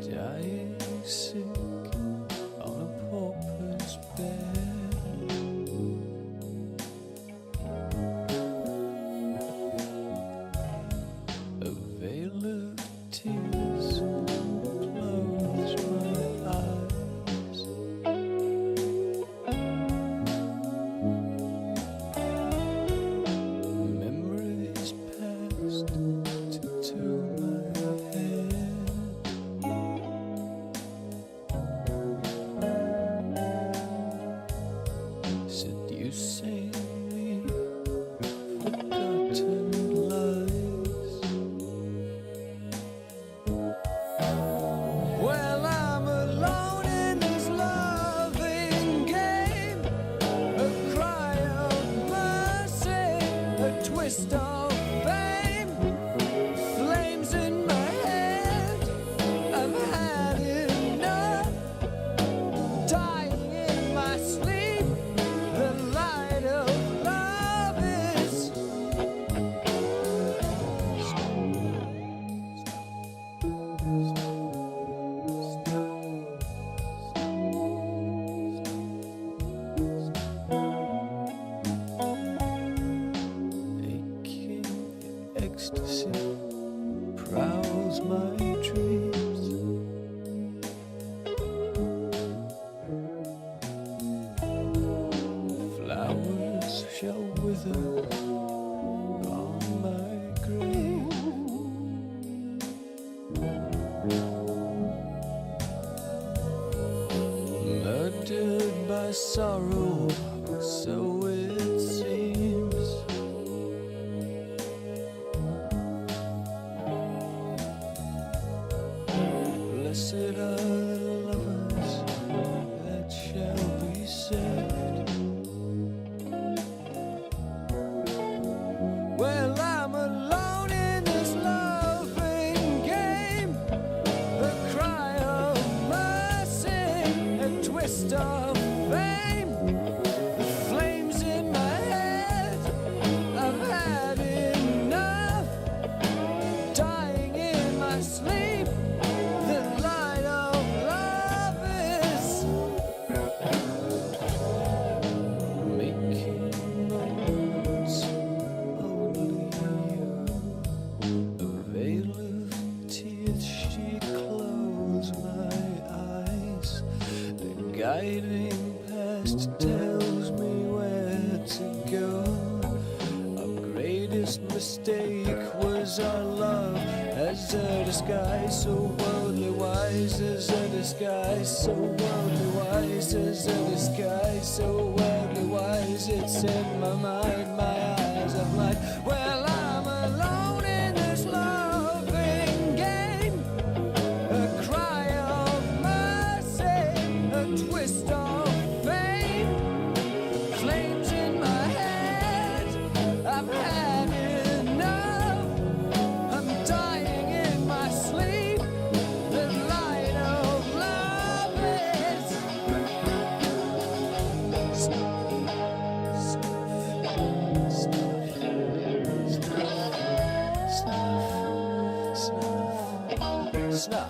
Dying sick on a pauper's bed, a veil of tears closes my eyes. Memories past to my head. Seducing me, forgotten lies. Well, I'm alone in this loving game, a cry of mercy, a twist of fame, flames in my head. I've had enough, dying in my sleep. The light of love is aching ecstasy prowls my dreams. Flowers shall wither on my grave. Murdered by sorrow, so it seems. Blessed are the lovers that shall be saved. Well, I'm alone in this loving game, a cry of mercy, a twist of fame, the flames in my head. I've had enough, dying in my sleep. The light of love is making moments only you. A veil of tears, she closed my eyes. The guiding past tells me where to go. Our greatest mistake was our love as a disguise, so worldly wise as a disguise, so worldly wise as a disguise, so worldly wise. It's in my mind, my eyes have light. Well, I'm alone in this loving game, a cry of mercy, a twist of fame, flames in my head. I've had enough, I'm dying in my sleep. The light of love is snuff.